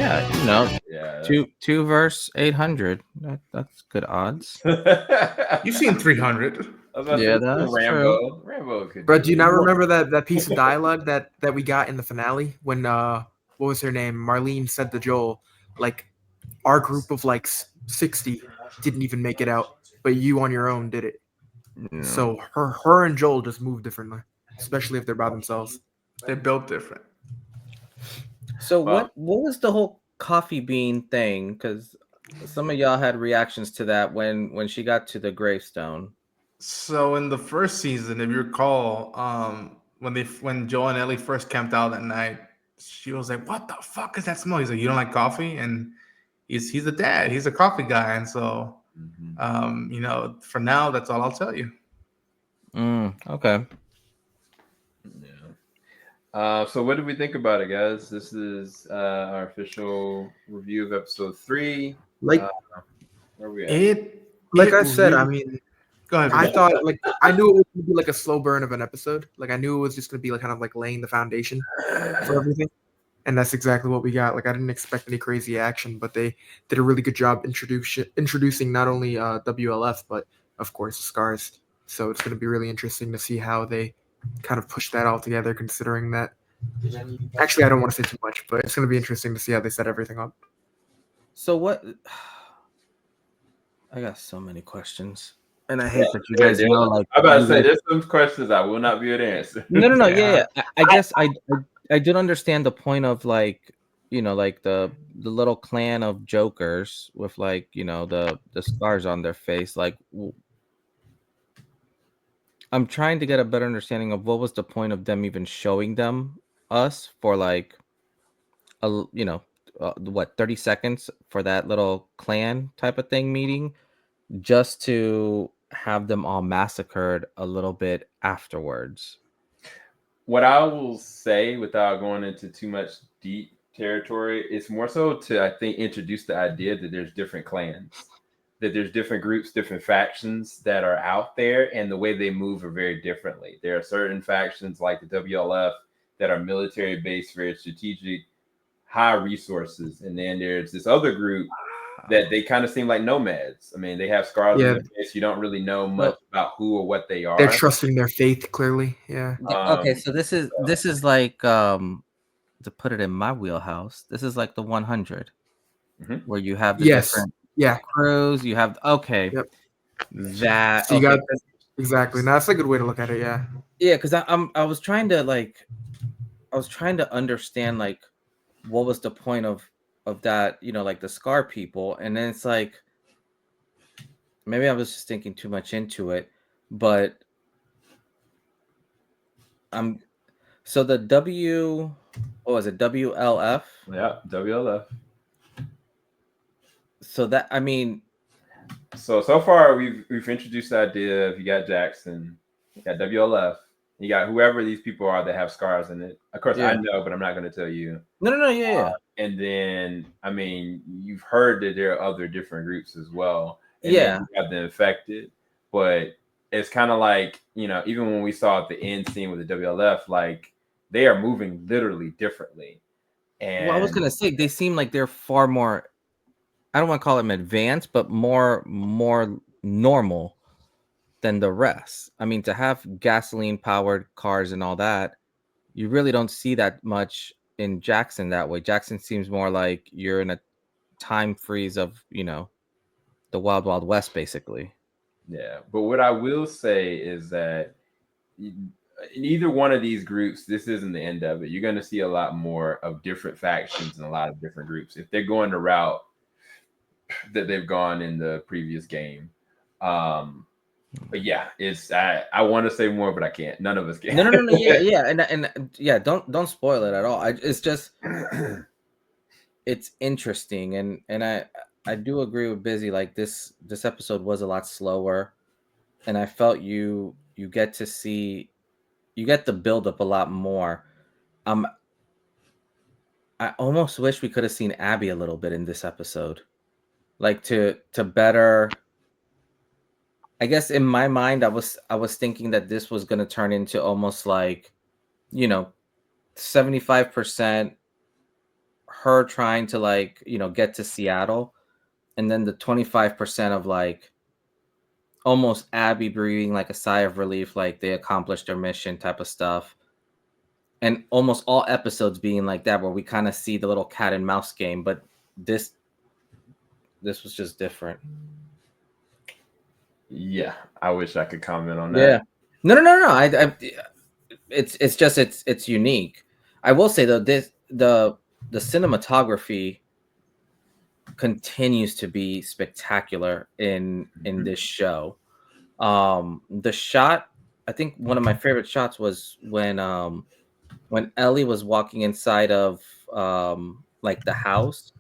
Yeah, you know, Yeah. two verse 800. That's good odds. You've seen 300. Yeah, that's Rambo. Rambo could. Bro, do you not remember that piece of dialogue that we got in the finale when what was her name? Marlene said to Joel, like, our group of like 60 didn't even make it out, but you on your own did it. Yeah. So her and Joel just move differently, especially if they're by themselves. They're built different. So what was the whole coffee bean thing? Because some of y'all had reactions to that when she got to the gravestone. So in the first season, if you recall, when Joel and Ellie first camped out that night, she was like, "What the fuck is that smell?" He's like, "You don't like coffee?" And he's a dad. He's a coffee guy, and so for now, that's all I'll tell you. Okay. Yeah. So what did we think about it, guys? This is our official review of episode 3. Like, where are we at? I said, I mean, go ahead. I thought, like, I knew it was gonna be like a slow burn of an episode. Like, I knew it was just gonna be like kind of like laying the foundation for everything, and that's exactly what we got. Like, I didn't expect any crazy action, but they did a really good job introducing not only WLF but of course Scars. So it's gonna be really interesting to see how they kind of push that all together. Considering that, actually, I don't want to say too much, but it's gonna be interesting to see how they set everything up. So what? I got so many questions. And I hate that you guys know, like, I'm about to say there's some questions I will not be able to answer. No. Yeah. I guess I did understand the point of, like, you know, like the little clan of jokers with, like, you know, the scars on their face. Like, I'm trying to get a better understanding of what was the point of them even showing them us for, like, you know, 30 seconds for that little clan type of thing meeting, just to have them all massacred a little bit afterwards. What I will say, without going into too much deep territory, it's more so to, I think, introduce the idea that there's different clans, that there's different groups, different factions that are out there, and the way they move are very differently. There are certain factions like the WLF that are military based, very strategic, high resources, and then there's this other group that they kind of seem like nomads. I mean, they have scars on their face. You don't really know much about who or what they are. They're trusting their faith, clearly. Yeah. Okay, so this is like, to put it in my wheelhouse, this is like the 100, where you have the different crews. You have that. So you got exactly. Now that's a good way to look at it. Yeah. Yeah, because I was trying to understand, like, what was the point of that, you know, like the scar people, and then it's like, maybe I was just thinking too much into it, but so the what was it, WLF? Yeah, WLF. So that, I mean, so far we've introduced the idea of, you got Jackson, you got WLF, you got whoever these people are that have scars in it. Of course, I know, but I'm not going to tell you. No, yeah. And then, I mean, you've heard that there are other different groups as well. And you have the infected, but it's kind of like, you know, even when we saw at the end scene with the WLF, like, they are moving literally differently. And I was gonna say, they seem like they're far more, I don't want to call them advanced, but more normal than the rest. I mean, to have gasoline powered cars and all that, you really don't see that much in Jackson that way. Jackson seems more like you're in a time freeze of, you know, the Wild Wild West, basically. Yeah, but what I will say is that in either one of these groups, this isn't the end of it. You're going to see a lot more of different factions and a lot of different groups if they're going the route that they've gone in the previous game. But yeah, it's I want to say more, but I can't. None of us can. No. Yeah, and yeah, don't spoil it at all. It's just it's interesting, and I do agree with Busy. Like, this episode was a lot slower, and I felt you get to build up a lot more. I almost wish we could have seen Abby a little bit in this episode, like to better. I guess in my mind, I was thinking that this was going to turn into almost like, you know, 75% her trying to like, get to Seattle, and then the 25% of like almost Abby breathing like a sigh of relief, like they accomplished their mission type of stuff. And almost all episodes being like that, where we kind of see the little cat and mouse game, but this was just different. Yeah, I wish I could comment on that. Yeah, no. It's unique. I will say though, the cinematography continues to be spectacular in this show. The shot, I think one of my favorite shots was when Ellie was walking inside of like the house,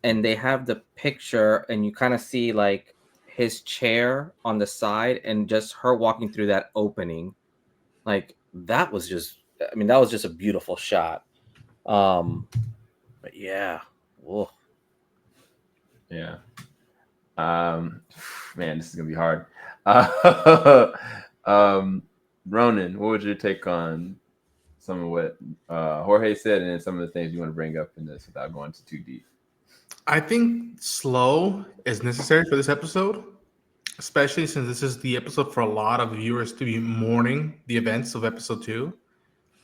and they have the picture, and you kind of see like his chair on the side and just her walking through that opening. Like that was just a beautiful shot. But yeah. Whoa. Yeah. Man, this is gonna be hard. Ronan, what would your take on some of what Jorge said, and then some of the things you want to bring up in this without going too deep? I think slow is necessary for this episode, especially since this is the episode for a lot of viewers to be mourning the events of episode 2.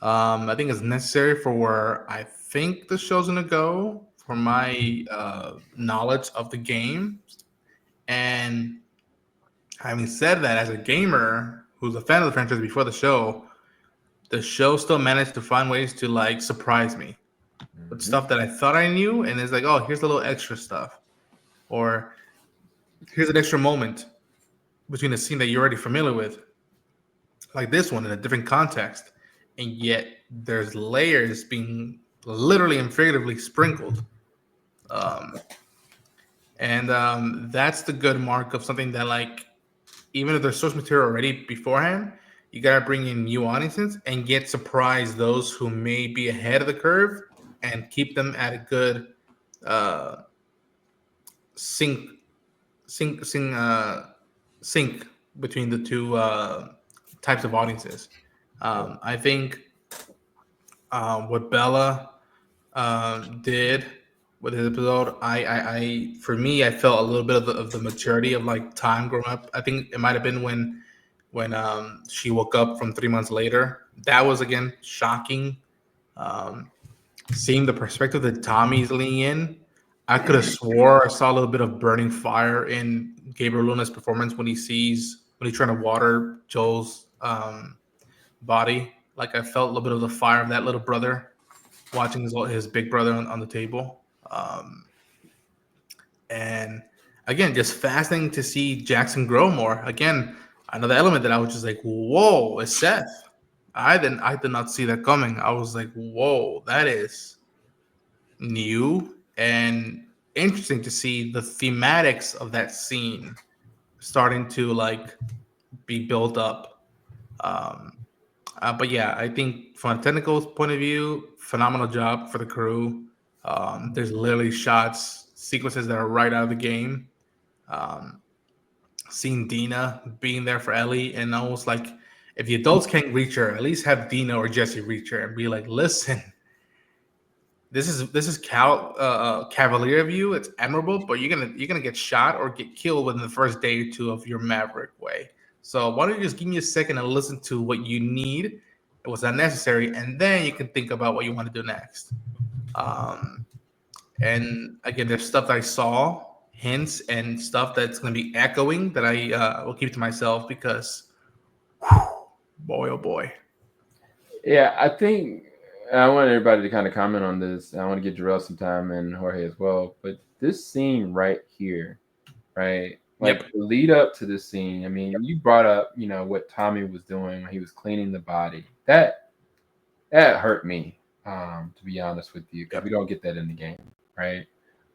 I think it's necessary for where I think the show's gonna go, for my knowledge of the game. And having said that, as a gamer who's a fan of the franchise before the show still managed to find ways to like surprise me with stuff that I thought I knew, and it's like, oh, here's a little extra stuff, or here's an extra moment between a scene that you're already familiar with, like this one in a different context, and yet there's layers being literally and figuratively sprinkled. That's the good mark of something that, like, even if there's source material already beforehand, you gotta bring in new audiences and yet surprise those who may be ahead of the curve and keep them at a good sync between the two types of audiences. I think what Bella did with his episode, I for me, I felt a little bit of the maturity of like time growing up. I think it might have been when she woke up from 3 months later. That was again shocking. Seeing the perspective that Tommy's leaning in, I could have swore I saw a little bit of burning fire in Gabriel Luna's performance when he's trying to water Joel's body. Like I felt a little bit of the fire of that little brother watching his big brother on the table. And again, just fascinating to see Jackson grow more. Again, another element that I was just like, whoa, it's Seth. I did not see that coming. I was like, whoa, that is new and interesting to see the thematics of that scene starting to like be built up. But yeah, I think from a technical point of view, phenomenal job for the crew. There's literally sequences that are right out of the game. Seeing Dina being there for Ellie, and almost like if the adults can't reach her, at least have Dina or Jesse reach her and be like, "Listen, this is cavalier of you. It's admirable, but you're gonna get shot or get killed within the first day or two of your Maverick way. So why don't you just give me a second and listen to what you need? It was unnecessary, and then you can think about what you want to do next." And again, there's stuff that I saw, hints, and stuff that's going to be echoing that I will keep to myself because, boy, oh boy. Yeah, I think I want everybody to kind of comment on this. I want to give Jarrell some time and Jorge as well. But this scene right here, right? Like the lead up to this scene, I mean, you brought up, what Tommy was doing when he was cleaning the body. That hurt me, to be honest with you, because we don't get that in the game, right?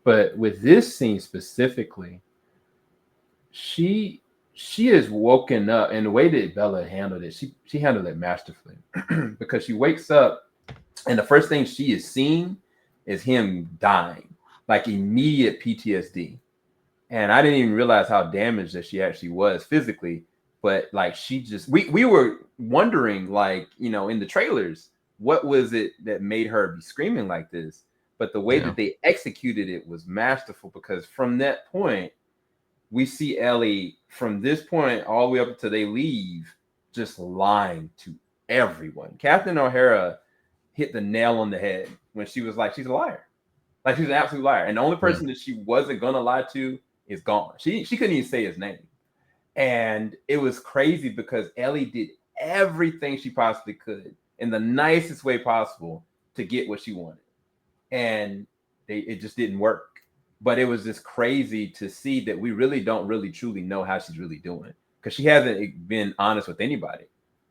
But with this scene specifically, she is woken up, and the way that Bella handled it, she handled it masterfully because she wakes up, and the first thing she is seeing is him dying, like immediate PTSD. And I didn't even realize how damaged that she actually was physically. But like we were wondering, like, in the trailers, what was it that made her be screaming like this? but the way that they executed it was masterful, because from that point, we see Ellie from this point all the way up until they leave, just lying to everyone. Captain O'Hara hit the nail on the head when she was like, she's a liar. Like, she's an absolute liar. And the only person that she wasn't going to lie to is gone. She couldn't even say his name. And it was crazy because Ellie did everything she possibly could in the nicest way possible to get what she wanted. And it just didn't work. But it was just crazy to see that we really don't really truly know how she's really doing, because she hasn't been honest with anybody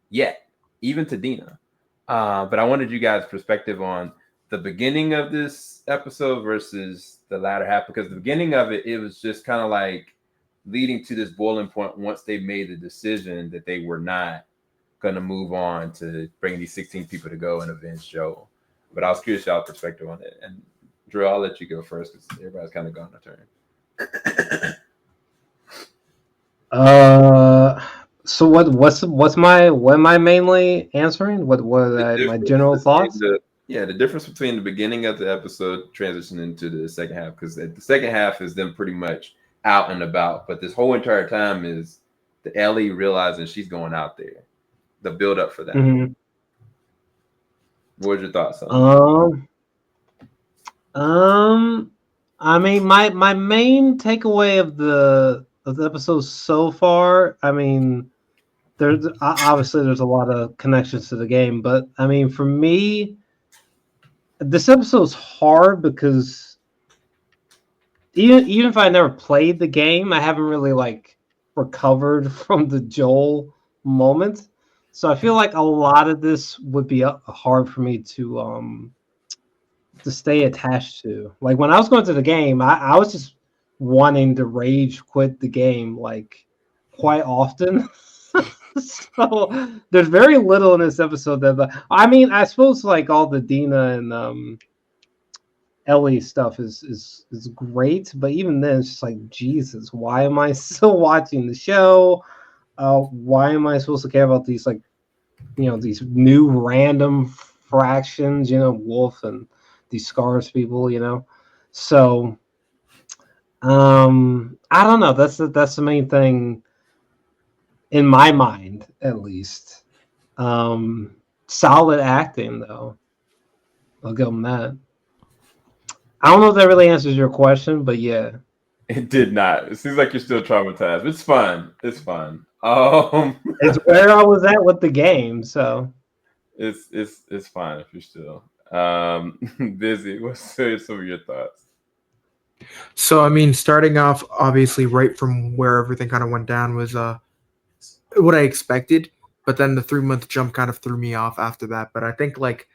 yet, even to Dina. But I wanted you guys' perspective on the beginning of this episode versus the latter half, because the beginning of it, it was just kind of like leading to this boiling point once they made the decision that they were not going to move on to bring these 16 people to go and avenge Joel. But I was curious y'all's perspective on it. And Drew, I'll let you go first because everybody's kind of gone a turn. So what am I mainly answering? What my general thoughts? The difference between the beginning of the episode transitioning into the second half, because the second half is them pretty much out and about, but this whole entire time is the Ellie realizing she's going out there. The build up for that. Mm-hmm. What was your thoughts on I mean, my main takeaway of the episode so far, I mean, there's obviously a lot of connections to the game, but I mean, for me, this episode's hard because even if I never played the game, I haven't really like recovered from the Joel moment. So I feel like a lot of this would be hard for me to stay attached to. Like when I was going to the game, I was just wanting to rage quit the game like quite often. So there's very little in this episode that I mean, I suppose like all the Dina and Ellie stuff is great, but even then it's just like, Jesus, why am I still watching the show? Why am I supposed to care about these, like, you know, these new random fractions, you know, Wolf and these Scars people, you know? So I don't know. That's the main thing in my mind, at least. Solid acting, though. I'll give them that. I don't know if that really answers your question, but yeah. It did not. It seems like you're still traumatized. It's fun. It's fun. It's where I was at with the game, so it's fine if you're still busy. What's some of your thoughts? So I mean, starting off obviously right from where everything kind of went down was what I expected, but then the 3-month jump kind of threw me off after that. But I think like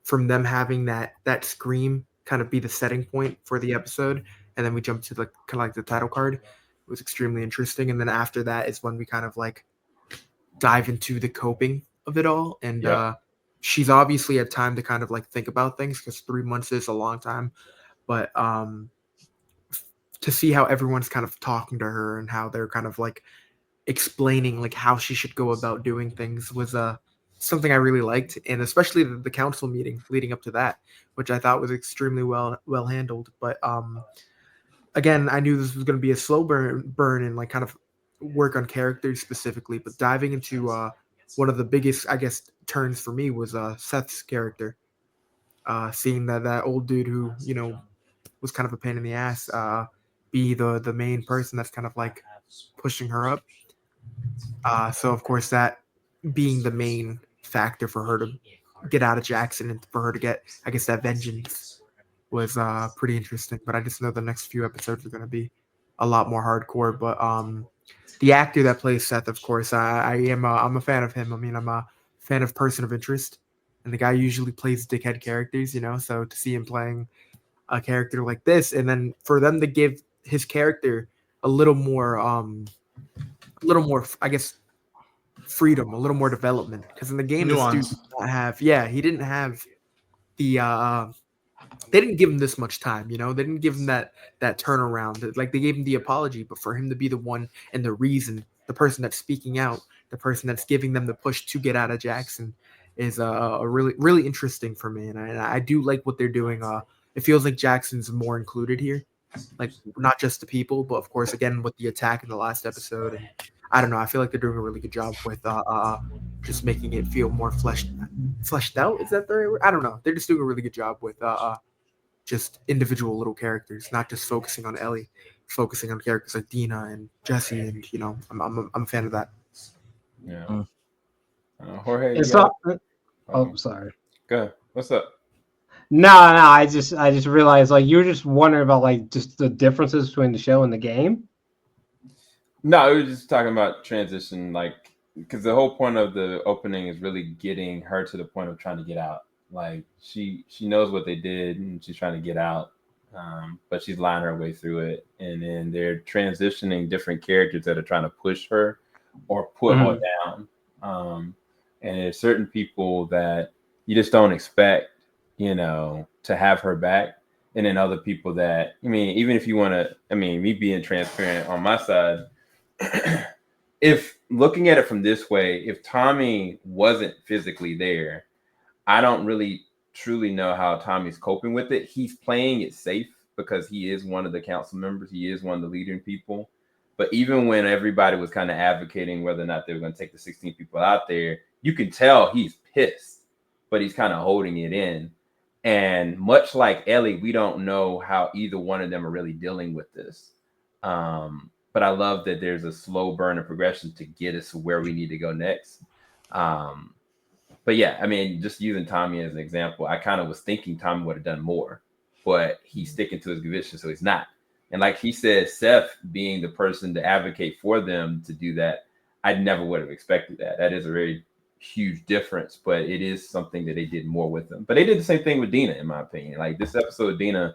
from them having that scream kind of be the setting point for the episode, and then we jump to the kind of like the title card, it was extremely interesting. And then after that is when we kind of like dive into the coping of it all. And she's obviously had time to kind of like think about things, because 3 months is a long time. But to see how everyone's kind of talking to her and how they're kind of like explaining like how she should go about doing things was something I really liked, and especially the council meeting leading up to that, which I thought was extremely well handled. But again, I knew this was going to be a slow burn and like kind of work on characters specifically, but diving into one of the biggest, I guess, turns for me was Seth's character. Seeing that old dude who, you know, was kind of a pain in the ass be the main person that's kind of like pushing her up. So of course that being the main factor for her to get out of Jackson and for her to get, I guess, that vengeance was pretty interesting. But I just know the next few episodes are going to be a lot more hardcore. But the actor that plays Seth, of course, I'm a fan of him. I mean, I'm a fan of Person of Interest, and the guy usually plays dickhead characters, you know. So to see him playing a character like this, and then for them to give his character a little more, I guess, freedom, a little more development, because in the game this dude did not have, he didn't have the they didn't give him this much time, you know. They didn't give him that turnaround. Like, they gave him the apology, but for him to be the one and the reason, the person that's speaking out, the person that's giving them the push to get out of Jackson, is a really, really interesting for me. And I do like what they're doing it feels like Jackson's more included here, like not just the people, but of course, again with the attack in the last episode, and I don't know. I feel like they're doing a really good job with just making it feel more fleshed out. Is that the right word? I don't know. They're just doing a really good job with just individual little characters, not just focusing on Ellie, focusing on characters like Dina and Jesse, and I'm a fan of that. Yeah. Jorge, It's you got- not. Oh, sorry. Go ahead. What's up? No. I just realized like you were just wondering about like just the differences between the show and the game. No, we were just talking about transition, like because the whole point of the opening is really getting her to the point of trying to get out. Like she knows what they did and she's trying to get out, but she's lying her way through it. And then they're transitioning different characters that are trying to push her or put her down. And there's certain people that you just don't expect, to have her back. And then other people that, even if you want to, me being transparent on my side, if looking at it from this way, if Tommy wasn't physically there, I don't really truly know how Tommy's coping with it. He's playing it safe because he is one of the council members. He is one of the leading people. But even when everybody was kind of advocating whether or not they were going to take the 16 people out there, you can tell he's pissed, but he's kind of holding it in. And much like Ellie, we don't know how either one of them are really dealing with this. But I love that there's a slow burn of progression to get us to where we need to go next. But yeah, just using Tommy as an example, I kind of was thinking Tommy would have done more, but he's sticking to his conviction, so he's not. And like he said, Seth being the person to advocate for them to do that, I never would have expected that. That is a very huge difference, but it is something that they did more with them. But they did the same thing with Dina, in my opinion. Like this episode, Dina,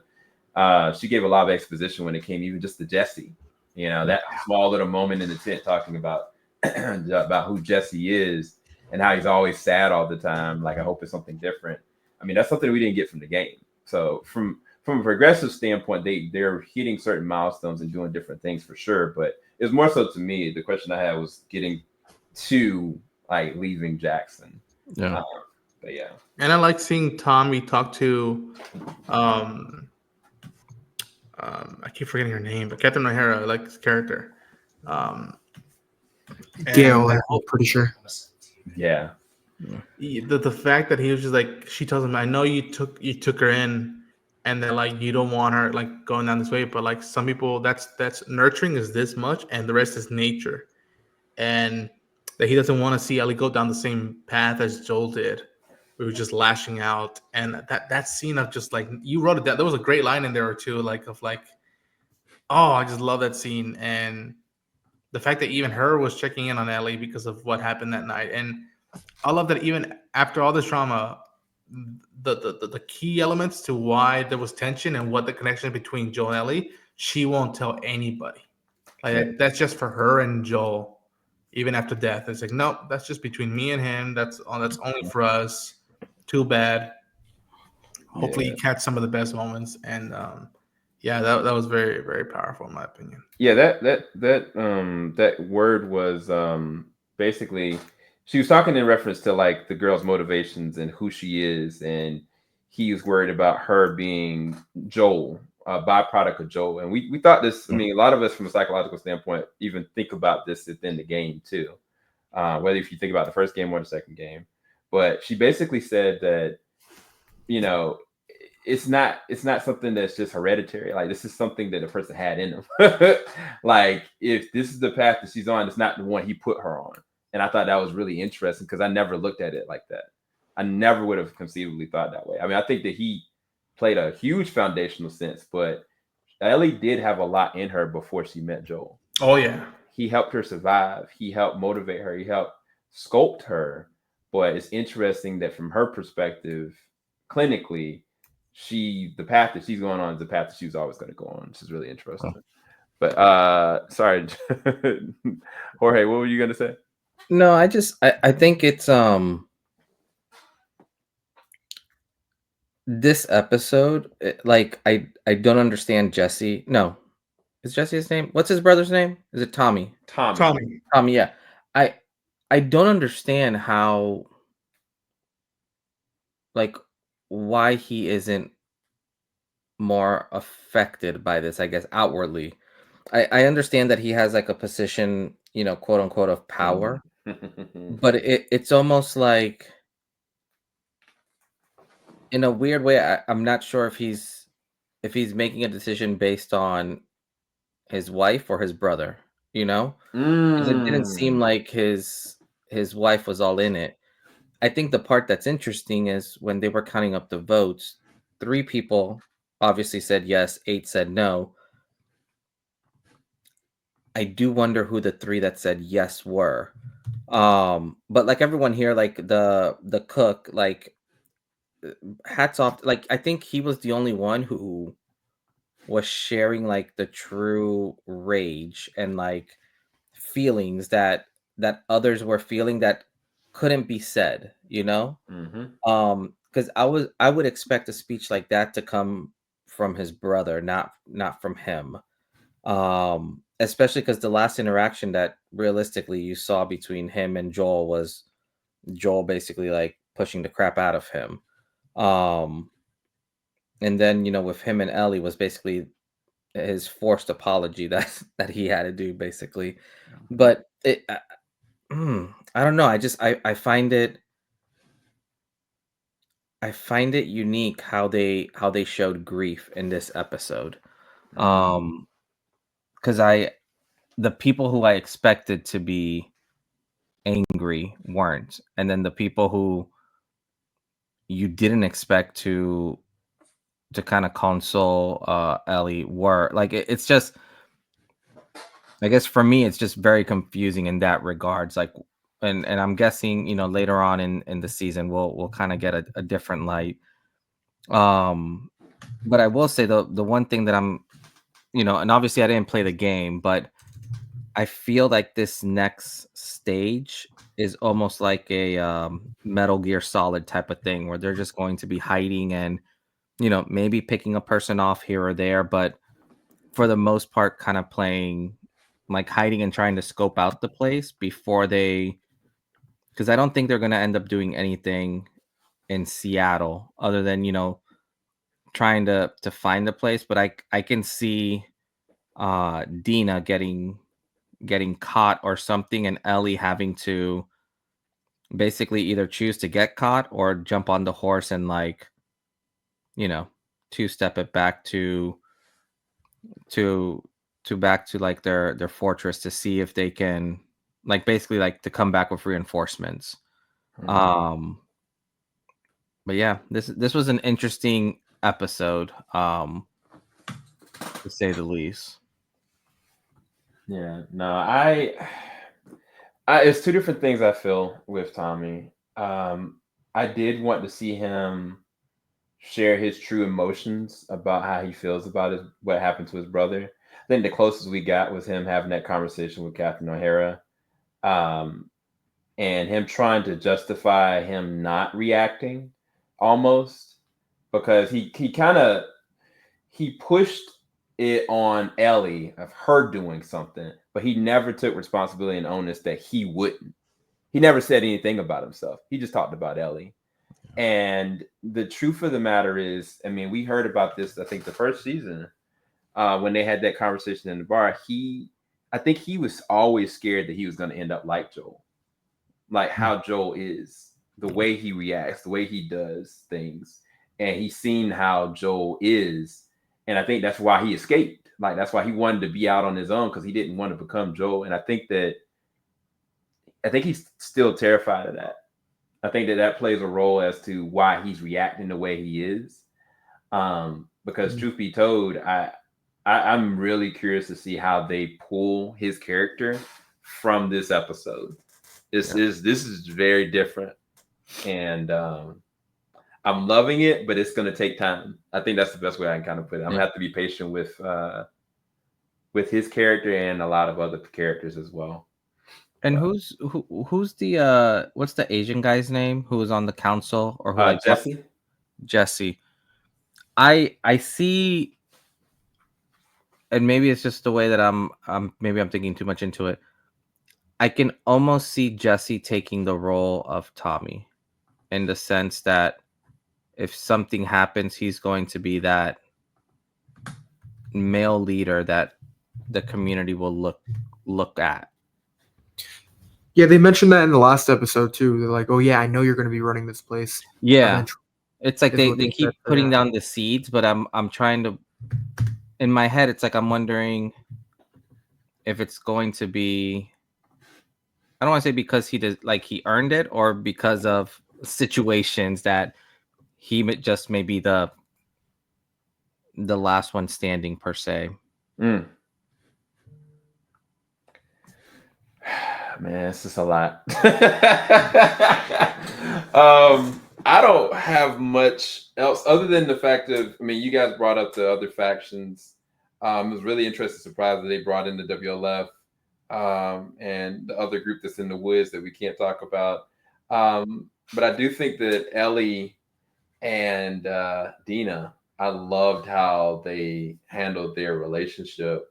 she gave a lot of exposition when it came even just to Jesse. That small little moment in the tent talking about who Jesse is and how he's always sad all the time. Like, I hope it's something different. That's something we didn't get from the game. So from a progressive standpoint, they're hitting certain milestones and doing different things for sure. But it's more so to me, the question I had was getting to like leaving Jackson. Yeah. But yeah. And I like seeing Tommy talk to I keep forgetting her name, but Captain O'Hara, I like this character. Gail, I'm pretty sure. Yeah. The fact that he was just like, she tells him, I know you took her in, and then like you don't want her like going down this way, but like some people that's nurturing is this much, and the rest is nature, and that he doesn't want to see Ellie go down the same path as Joel did. We were just lashing out, and that scene of just like you wrote it down. There was a great line in there or two, oh, I just love that scene, and the fact that even her was checking in on Ellie because of what happened that night, and I love that even after all this trauma, the key elements to why there was tension and what the connection between Joel and Ellie, she won't tell anybody. Like that's just for her and Joel. Even after death, it's like, nope, that's just between me and him. That's only for us. Too bad. Hopefully, you catch some of the best moments, and that was very, very powerful in my opinion. Yeah, that word was basically she was talking in reference to like the girl's motivations and who she is, and he was worried about her being Joel, a byproduct of Joel. And we thought this. A lot of us from a psychological standpoint even think about this within the game too, whether if you think about the first game or the second game. But she basically said that it's not something that's just hereditary. Like this is something that a person had in them. Like if this is the path that she's on, it's not the one he put her on. And I thought that was really interesting because I never looked at it like that. I never would have conceivably thought that way. I think that he played a huge foundational sense, but Ellie did have a lot in her before she met Joel. Oh yeah. He helped her survive. He helped motivate her. He helped sculpt her. But it's interesting that from her perspective, clinically, the path that she's going on is the path that she was always going to go on, which is really interesting. But sorry, Jorge, what were you going to say? No, I think it's this episode, like I don't understand Jesse. No, is Jesse his name? What's his brother's name? Is it Tommy? Tommy. Yeah. I don't understand how, like, why he isn't more affected by this, I guess, outwardly. I understand that he has like a position, quote unquote, of power, but it's almost like, in a weird way, I'm not sure if he's making a decision based on his wife or his brother, because it didn't seem like his wife was all in it. I think the part that's interesting is when they were counting up the votes, 3 people obviously said yes, 8 said no. I do wonder who the 3 that said yes were. But like everyone here, like the cook, like hats off. Like I think he was the only one who was sharing like the true rage and like feelings that others were feeling that couldn't be said, because I would expect a speech like that to come from his brother, not from him. Especially because the last interaction that realistically you saw between him and Joel was Joel basically like pushing the crap out of him. And then with him and Ellie was basically his forced apology that he had to do basically. But I don't know. I find it unique how they showed grief in this episode. Because the people who I expected to be angry weren't, and then the people who you didn't expect to kind of console Ellie were like it's just, I guess for me it's just very confusing in that regards, like, and I'm guessing later on in the season we'll kind of get a different light. But I will say the one thing that I'm and obviously I didn't play the game, but I feel like this next stage is almost like a Metal Gear Solid type of thing where they're just going to be hiding and maybe picking a person off here or there, but for the most part kind of playing like hiding and trying to scope out the place before because I don't think they're going to end up doing anything in Seattle other than trying to find the place. But I can see Dina getting caught or something, and Ellie having to basically either choose to get caught or jump on the horse and like two-step it back to back to like their fortress to see if they can like basically like to come back with reinforcements. But yeah, this was an interesting episode, to say the least. Yeah, no, I it's two different things I feel with Tommy. I did want to see him share his true emotions about how he feels about what happened to his brother. I think the closest we got was him having that conversation with Catherine O'Hara, and him trying to justify him not reacting, almost, because he pushed it on Ellie of her doing something, but he never took responsibility and onus that he wouldn't. He never said anything about himself. He just talked about Ellie. And the truth of the matter is, I mean, we heard about this, I think the first season, when they had that conversation in the bar. I think he was always scared that he was going to end up like Joel, like how Joel is, the way he reacts, the way he does things. And he's seen how Joel is. And I think that's why he escaped. Like, that's why he wanted to be out on his own, because he didn't want to become Joel. And I think he's still terrified of that. I think that plays a role as to why he's reacting the way he is. Because truth be told, I'm really curious to see how they pull his character from this episode. This is very different, and I'm loving it, but it's going to take time. I think that's the best way I can kind of put it. I'm gonna have to be patient with his character and a lot of other characters as well. And who's the what's the Asian guy's name who was on the council or who like Jesse? Jesse. I see, and maybe it's just the way that I'm thinking too much into it. I can almost see Jesse taking the role of Tommy, in the sense that if something happens, he's going to be that male leader that the community will look at. Yeah, they mentioned that in the last episode too. They're like, "Oh yeah, I know you're going to be running this place." Yeah, eventually," it's like is they what they keep said for putting that. down the seeds, but I'm trying to, in my head, it's like I'm wondering if it's going to be, I don't want to say because he does, like he earned it, or because of situations that he just may be the last one standing per se. Man, it's just a lot. I don't have much else other than the fact of, I mean, you guys brought up the other factions. I was really interested, surprised that they brought in the WLF and the other group that's in the woods that we can't talk about. But I do think that Ellie and Dina, I loved how they handled their relationship.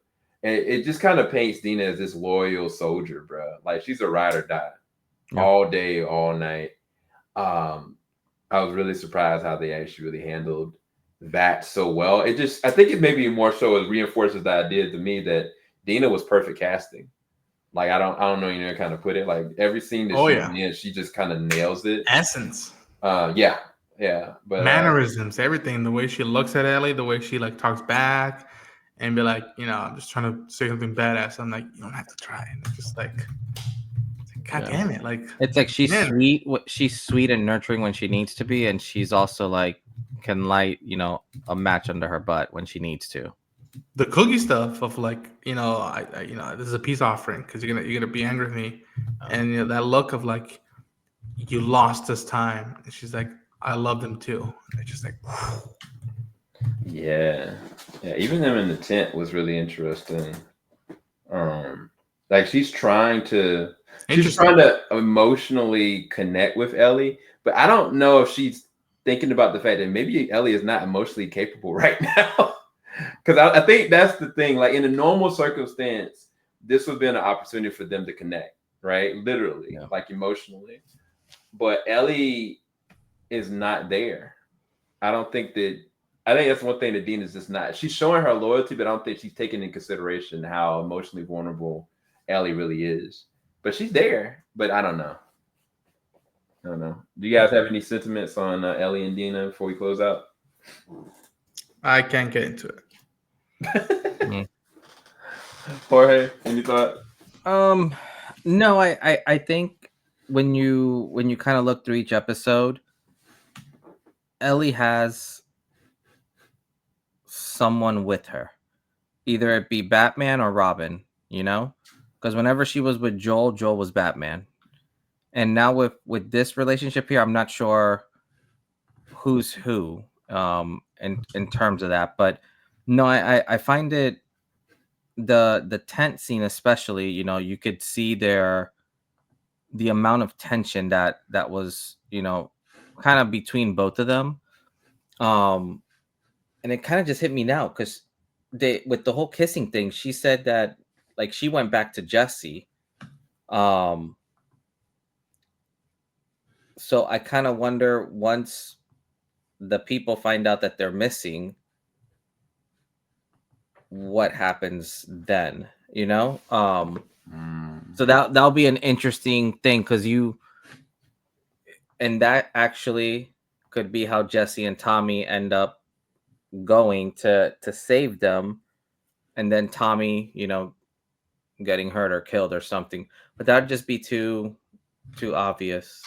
And it just kind of paints Dina as this loyal soldier, bro. Like she's a ride or die, all day, all night. I was really surprised how they actually really handled that so well. It just, I think it maybe more so it reinforces the idea to me that Dina was perfect casting. Like I don't know, you know, kind of put it like every scene that she's in, she just kind of nails it. Essence. Yeah, but mannerisms, everything, the way she looks at Ellie, the way she like talks back, and be like, you know, I'm just trying to say something badass. I'm like, you don't have to try. And it's just like, God damn it, like it's like she's sweet. She's sweet and nurturing when she needs to be, and she's also like can light, you know, a match under her butt when she needs to. The cookie stuff of like, you know, I you know, this is a peace offering because you're gonna be angry with me, and you know that look of like, you lost this time, and she's like, I love them too. And it's just like, yeah. Even them in the tent was really interesting. Like she's trying to emotionally connect with Ellie, but I don't know if she's thinking about the fact that maybe Ellie is not emotionally capable right now. Because I think that's the thing. Like in a normal circumstance, this would have been an opportunity for them to connect, right? Literally, like emotionally. But Ellie is not there. I think that's one thing that Dean is just not. She's showing her loyalty, but I don't think she's taking into consideration how emotionally vulnerable Ellie really is. But she's there. But I don't know. Do you guys have any sentiments on Ellie and Dina before we close out? I can't get into it. Jorge, any thought? No, I think when you kind of look through each episode, Ellie has someone with her, either it be Batman or Robin, you know, because whenever she was with Joel was Batman, and now with this relationship here, I'm not sure who's who in terms of that, but no, I find it, the tent scene especially, you know, you could see the amount of tension that was, you know, kind of between both of them. And it kind of just hit me now because they, with the whole kissing thing, she said that like she went back to Jesse. So I kind of wonder, once the people find out that they're missing, what happens then, you know? So that'll be an interesting thing, because and that actually could be how Jesse and Tommy end up going to save them, and then Tommy, you know, getting hurt or killed or something. But that'd just be too obvious.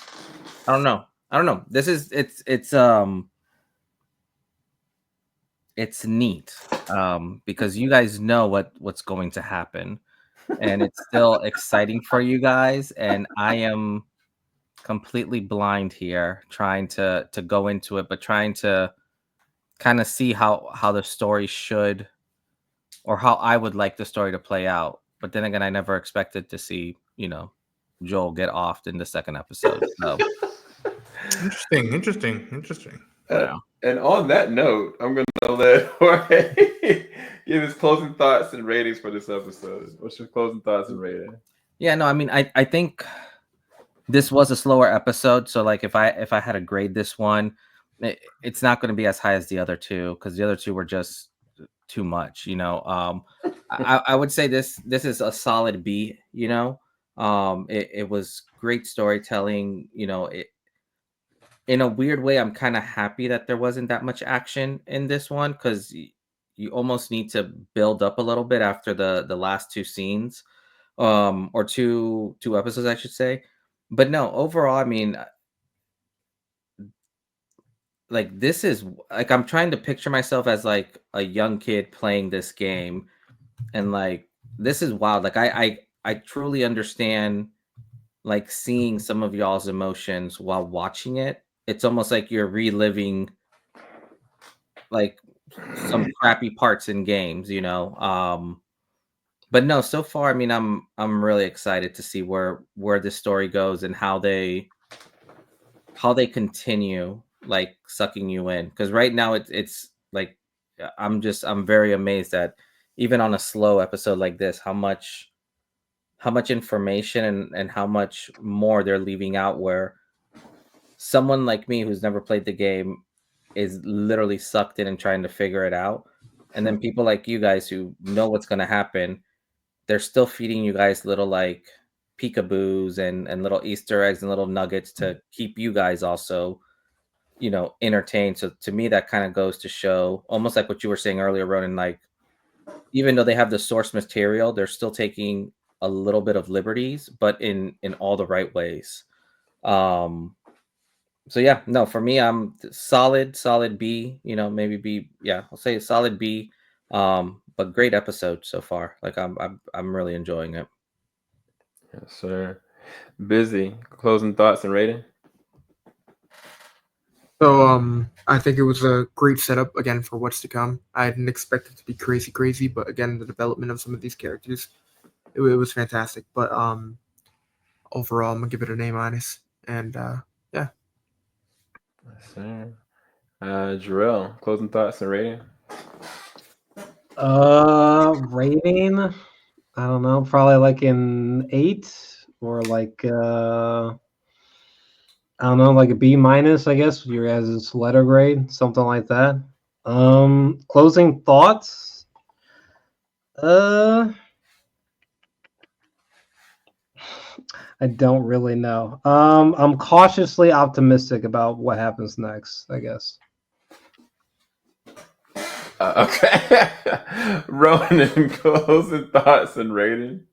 I don't know. This is it's neat because you guys know what's going to happen, and it's still exciting for you guys, and I am completely blind here, trying to go into it, but trying to kind of see how the story should, or how I would like the story to play out. But then again, I never expected to see, you know, Joel get offed in the second episode. So Interesting. And on that note, I'm going to let Jorge give his closing thoughts and ratings for this episode. What's your closing thoughts and rating? Yeah, no, I mean, I think this was a slower episode. So like if I had to grade this one, it's not going to be as high as the other two, because the other two were just too much. I would say this is a solid B. It was great storytelling. In a weird way, I'm kind of happy that there wasn't that much action in this one, because you almost need to build up a little bit after the last two scenes, or two episodes, I should say. But no, overall, I mean, like, this is like, I'm trying to picture myself as like a young kid playing this game, and like, this is wild. Like, I truly understand, like, seeing some of y'all's emotions while watching it. It's almost like you're reliving like some crappy parts in games. But no, so far, I mean, I'm really excited to see where this story goes, and how they continue, like, sucking you in, because right now it's like, I'm very amazed that even on a slow episode like this, how much information and how much more they're leaving out, where someone like me who's never played the game is literally sucked in and trying to figure it out. And then people like you guys who know what's going to happen, they're still feeding you guys little, like, peekaboos and little Easter eggs and little nuggets to keep you guys also, entertained. So to me, that kind of goes to show, almost like what you were saying earlier, Ronan, like, even though they have the source material, they're still taking a little bit of liberties, but in all the right ways. So yeah, no, for me, I'm solid B, maybe B. Yeah, I'll say solid B. But great episode so far. Like, I'm really enjoying it. Yes, sir. Busy. Closing thoughts and rating. So I think it was a great setup again for what's to come. I didn't expect it to be crazy, but again, the development of some of these characters, it was fantastic. But overall, I'm gonna give it an A-, and yeah. Yes, sir. Jarrell, closing thoughts and rating. Rating, I don't know, probably like an 8, or like I don't know, like a B-, I guess, your guys' letter grade, something like that. Closing thoughts. I don't really know. I'm cautiously optimistic about what happens next, I guess. Okay. Ronan, closing thoughts and rating.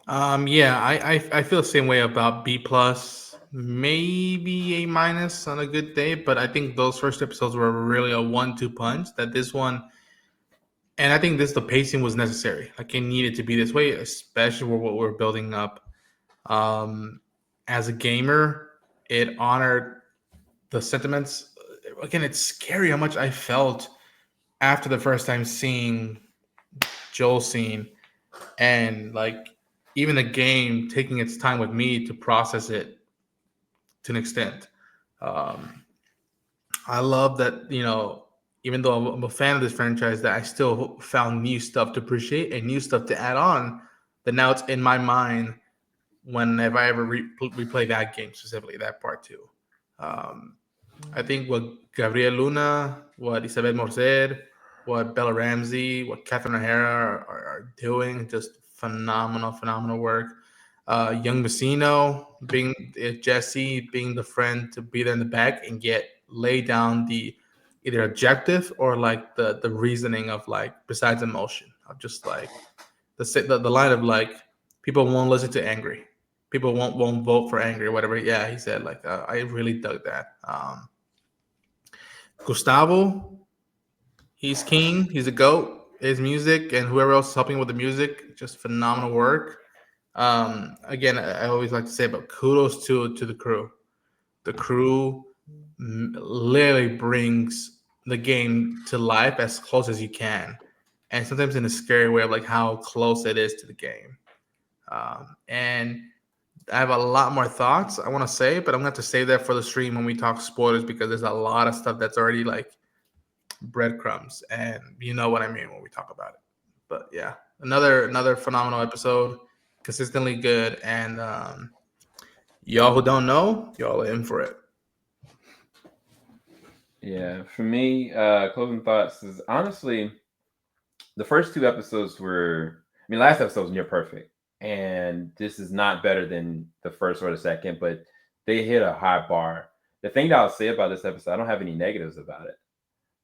Yeah, I feel the same way about B plus, maybe A minus on a good day, but I think those first episodes were really a 1-2 punch. That this one, and I think the pacing was necessary. Like, it needed to be this way, especially with what we're building up. As a gamer, it honored the sentiments. Again, it's scary how much I felt after the first time seeing Joel's scene, and like, even the game taking its time with me to process it to an extent. I love that, even though I'm a fan of this franchise, that I still found new stuff to appreciate and new stuff to add on, that now it's in my mind whenever I ever replay that game, specifically that part too. I think what Gabriel Luna, what Isabel Morcer, what Bella Ramsey, what Catherine O'Hara are doing, just phenomenal work. Young Messino being Jesse, being the friend to be there in the back and lay down the either objective or like the reasoning of, like, besides emotion, of just like the line of, like, people won't listen to angry, people won't vote for angry or whatever. Yeah, he said, like, I really dug that. Gustavo, he's king. He's a goat. His music and whoever else is helping with the music, just phenomenal work. Again, I always like to say, but kudos to the crew. The crew literally brings the game to life as close as you can, and sometimes in a scary way of, like, how close it is to the game. And I have a lot more thoughts I want to say, but I'm going to have to save that for the stream when we talk spoilers, because there's a lot of stuff that's already, like, breadcrumbs, and you know what I mean when we talk about it. But yeah, another phenomenal episode, consistently good, and y'all who don't know, y'all are in for it. Yeah, for me, closing thoughts is honestly the first 2 episodes were. I mean, last episode was near perfect, and this is not better than the first or the second, but they hit a high bar. The thing that I'll say about this episode, I don't have any negatives about it.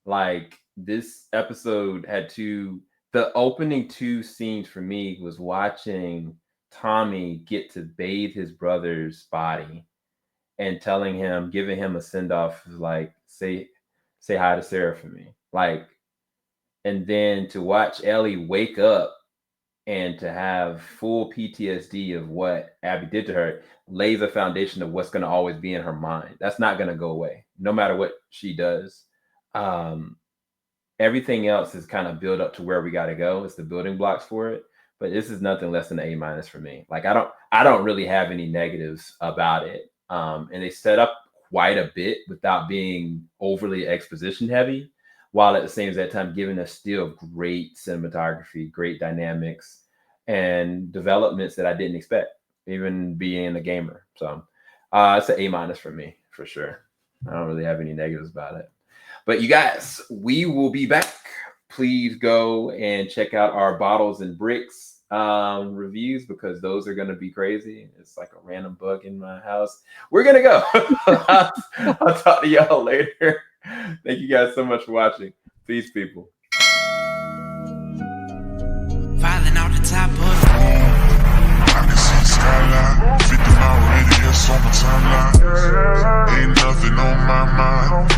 Like this episode had the opening 2 scenes for me was watching Tommy get to bathe his brother's body and giving him a send off, like say hi to Sarah for me, like, and then to watch Ellie wake up and to have full PTSD of what Abby did to her lays a foundation of what's going to always be in her mind. That's not going to go away, no matter what she does. Everything else is kind of built up to where we got to go. It's the building blocks for it. But this is nothing less than an A- for me. Like I don't really have any negatives about it. And they set up quite a bit without being overly exposition heavy, while at the same time giving us still great cinematography, great dynamics, and developments that I didn't expect, even being a gamer. So it's an A- for me, for sure. I don't really have any negatives about it. But you guys, we will be back. Please go and check out our Bottles and Bricks reviews, because those are going to be crazy. It's like a random bug in my house. We're going to go. I'll talk to y'all later. Thank you guys so much for watching. Peace, people. Filing out the top of I can see the skyline, 50 mile radius on my timeline. Ain't nothing on my mind.